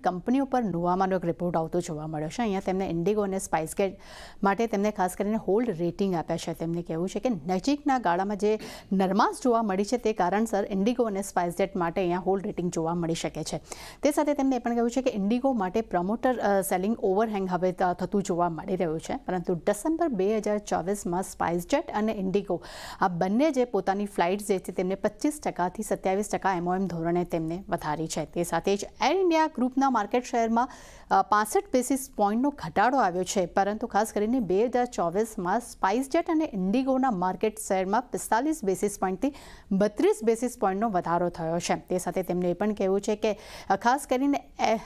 કંપનીઓ પર નોવામાંનો એક રિપોર્ટ આવતો જોવા મળ્યો છે. અહીંયા તેમને ઇન્ડિગો અને સ્પાઇસજેટ માટે તેમને ખાસ કરીને હોલ્ડ રેટિંગ આપ્યા છે. તેમને કહેવું છે કે નજીકના ગાળામાં જે નરમાશ જોવા મળી છે તે કારણસર ઇન્ડિગો અને સ્પાઇસજેટ માટે અહીંયા હોલ્ડ રેટિંગ જોવા મળી શકે છે. તે સાથે તેમને એ પણ કહ્યું છે કે ઇન્ડિગો માટે પ્રમોટર સેલિંગ ઓવરહેંગ હવે થતું જોવા મળી રહ્યું છે. પરંતુ ડિસેમ્બર 2024માં સ્પાઇસજેટ અને ઇન્ડિગો આ બંને જે પોતાની ફ્લાઇટ્સ જે છે તેમને 25% થી 27% MOM ધોરણે તેમને વધારી છે. તે સાથે જ એર ઇન્ડિયા ગ્રુપના માર્કેટ શેરમાં 65 બેસિસ પોઈન્ટનો ઘટાડો આવ્યો છે. પરંતુ ખાસ કરીને 2024માં સ્પાઇસજેટ અને ઇન્ડિગોના માર્કેટ શેરમાં 45 બેસિસ પોઈન્ટથી 32 બેસિસ પોઈન્ટનો વધારો થયો છે. તે સાથે તેમને એ પણ કહેવું છે કે ખાસ કરીને એર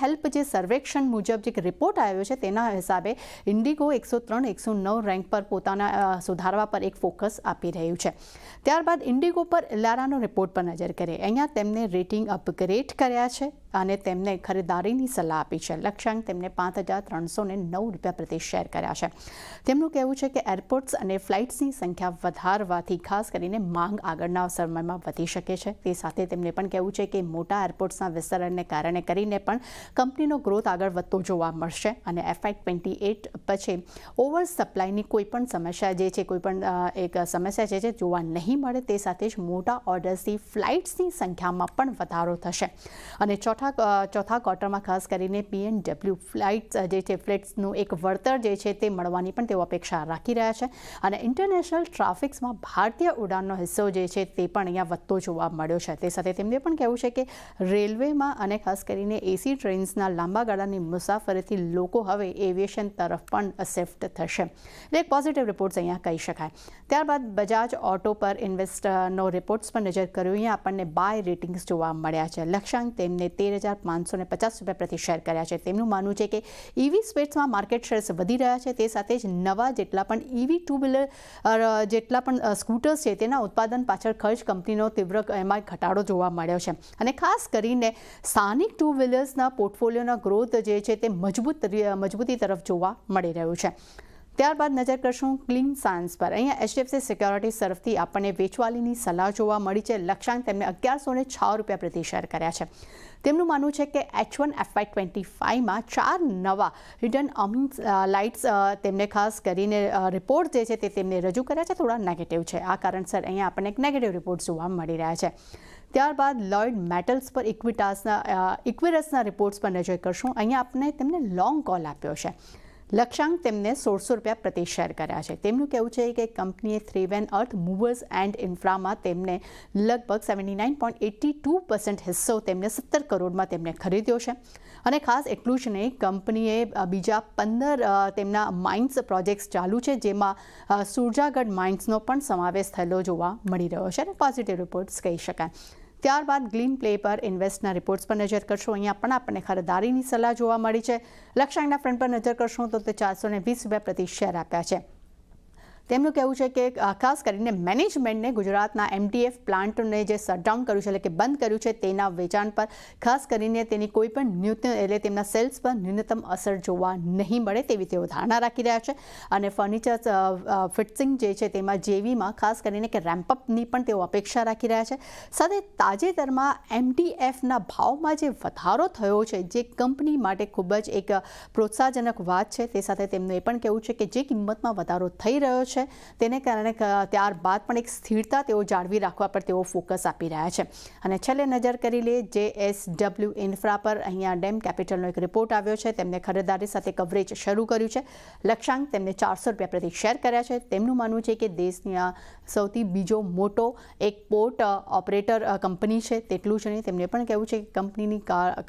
હેલ્પ જે સર્વેક્ષણ મુજબ જે રિપોર્ટ આવ્યો છે તેના હિસાબે ઇન્ડિગો 103-109 રેન્ક પર પોતાના સુધારવા પર એક ફોકસ આપી રહ્યું છે. ત્યારબાદ ઇન્ડિગો પર ઇલારાનો રિપોર્ટ પર નજર કરીએ. અહીંયા તેમને રેટિંગ અપગ્રેડ કર્યા છે અને તેમને ખરીદારીની સલાહ આપી છે. લક્ષ્યાંક તેમને ₹5,309 પ્રતિ શેર કર્યા છે. તેમનું કહેવું છે કે એરપોર્ટ્સ અને ફ્લાઇટ્સની સંખ્યા વધારવાથી ખાસ કરીને માંગ આગળના સમયમાં વધી શકે છે. તે સાથે તેમને પણ કહેવું છે કે મોટા એરપોર્ટ્સના વિસ્તરણને કારણે કરીને પણ કંપનીનો ગ્રોથ આગળ વધતો જોવા મળશે અને FY28 પછી ઓવર સપ્લાયની કોઈપણ સમસ્યા જે છે કોઈપણ એક સમસ્યા છે જોવા નહીં મળે. તે સાથે જ મોટા ઓર્ડર્સથી ફ્લાઇટ્સની સંખ્યામાં પણ વધારો થશે અને ચોથા ક્વાર્ટરમાં ખાસ કરીને PNW ફ્લાઇટ્સ જે છે ફ્લાઇટ્સનું એક વળતર જે છે તે મળવાની પણ તેઓ અપેક્ષા રાખી રહ્યા છે અને ઇન્ટરનેશનલ ટ્રાફિક્સમાં ભારતીય ઉડાનનો હિસ્સો જે છે તે પણ અહીંયા વધતો જોવા મળ્યો છે. તે સાથે તેમને પણ કહેવું છે કે રેલવેમાં અને ખાસ કરીને AC ટ્રેન્સના લાંબા ગાળાની મુસાફરીથી લોકો હવે એવિએશન તરફ પણ શિફ્ટ થશે. એટલે એક પોઝિટિવ રિપોર્ટ્સ અહીંયા કહી શકાય. ત્યારબાદ બજાજ ઓટો પર ઇન્વેસ્ટનો રિપોર્ટ્સ પર નજર કર્યું. અહીંયા આપણને બાય રેટિંગ્સ જોવા મળ્યા છે. લક્ષ્યાંક તેમને ₹13,550 પ્રતિ શેર કર્યા છે. તેમનું માનવું છે કે EV સ્પેસમાં માર્કેટ શેર્સ વધી રહ્યા છે. તે સાથે જ નવા જેટલા પણ EV ટુ વ્હીલર જેટલા પણ સ્કૂટર્સ છે તેના ઉત્પાદન પાછળ ખર્ચ કંપનીનો તીવ્ર એમાં ઘટાડો જોવા મળ્યો છે અને ખાસ કરીને સ્થાનિક ટુ વ્હીલર્સના પોર્ટફોલિયોના ગ્રોથ જે છે તે મજબૂતી તરફ જોવા મળી રહ્યું છે. ત્યારબાદ નજર કરશું ક્લીન સાયન્સ પર. અહીંયા HDFC સિક્યોરિટીઝ તરફથી આપણને વેચવાલીની સલાહ જોવા મળી છે. લક્ષ્યાંક તેમને ₹1106 પ્રતિ શેર કર્યા છે. તેમનું માનવું છે કે H1 FY25માં 4 નવા રિટર્ન અર્નિંગ્સ લાઇટ્સ તેમને ખાસ કરીને રિપોર્ટ જે છે તે તેમને રજૂ કર્યા છે થોડા નેગેટિવ છે. આ કારણસર અહીંયા આપણને એક નેગેટિવ રિપોર્ટ જોવા મળી રહ્યા છે. ત્યારબાદ લોયડ મેટલ્સ પર ઇક્વિરસના રિપોર્ટ્સ પર નજર કરશું. અહીંયા આપણે તેમને લોંગ કોલ આપ્યો છે. લક્ષ્યાંક તેમને ₹1600 પ્રતિ શેર કર્યા છે. તેમનું કહેવું છે કે કંપનીએ થ્રેવેન અર્થ મૂવર્સ એન્ડ ઇન્ફ્રામાં તેમને લગભગ 79.82% હિસ્સો તેમને 17 કરોડમાં તેમને ખરીદ્યો છે અને ખાસ એટલું જ નહીં કંપનીએ બીજા 15 તેમના માઇન્સ પ્રોજેક્ટ્સ ચાલુ છે જેમાં સુરજાગઢ માઇન્સનો પણ સમાવેશ થયેલો જોવા મળી રહ્યો છે અને પોઝિટિવ રિપોર્ટ્સ કહી શકાય. ત્યારબાદ ગ્રીન પ્લે પર ઇન્વેસ્ટના રિપોર્ટ્સ પર નજર કરશું. અહીંયા પણ આપણને ખરીદારીની સલાહ જોવા મળી છે. લક્ષ્યાંકના ફ્રન્ટ પર નજર કરશું તો તે ₹420 પ્રતિ શેર આપ્યા છે. તેમનું કહેવું છે કે ખાસ કરીને મેનેજમેન્ટને ગુજરાતના MDF પ્લાન્ટને જે શટડાઉન કર્યું છે એટલે કે બંધ કર્યું છે તેના વેચાણ પર ખાસ કરીને તેની કોઈ પણ એટલે તેમના સેલ્સ પર ન્યૂનતમ અસર જોવા નહીં મળે તેવી તેઓ ધારણા રાખી રહ્યા છે અને ફર્નિચર ફિટિંગ જે છે તેમાં JVમાં ખાસ કરીને કે રેમ્પઅપની પણ તેઓ અપેક્ષા રાખી રહ્યા છે. સાથે તાજેતરમાં MDFના ભાવમાં જે વધારો થયો છે જે કંપની માટે ખૂબ જ એક પ્રોત્સાહજનક વાત છે. તે સાથે તેમનું એ પણ કહેવું છે કે જે કિંમતમાં વધારો થઈ રહ્યો છે તેને કારણે ત્યારબાદ પણ એક સ્થિરતા તેઓ જાળવી રાખવા પર તેઓ ફોકસ આપી રહ્યા છે. અને છેલ્લે નજર કરી લે JSW ઇન્ફ્રા પર. અહીંયા ડેમ કેપિટલનો એક રિપોર્ટ આવ્યો છે. તેમને ખરીદારી સાથે કવરેજ શરૂ કર્યું છે. લક્ષ્યાંક તેમને ₹400 પ્રતિ શેર કર્યા છે. તેમનું માનવું છે કે દેશની સૌથી બીજો મોટો એક પોર્ટ ઓપરેટર કંપની છે. તેટલું જ નહીં તેમને પણ કહેવું છે કે કંપનીની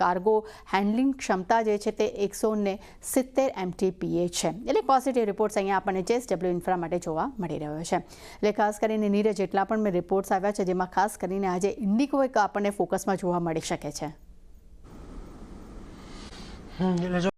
કાર્ગો હેન્ડલિંગ ક્ષમતા જે છે તે 170 MTPA છે. એટલે પોઝિટિવ રિપોર્ટ્સ અહીંયા આપણને JSW ઇન્ફ્રા માટે જોવા મળી રહ્યો છે. એટલે ખાસ કરીને નીરજ જેટલા પણ મેં રિપોર્ટ્સ આવ્યા છે જેમાં ખાસ કરીને આજે ઇન્ડિગો એક આપણને ફોકસમાં જોવા મળી શકે છે. એટલે જો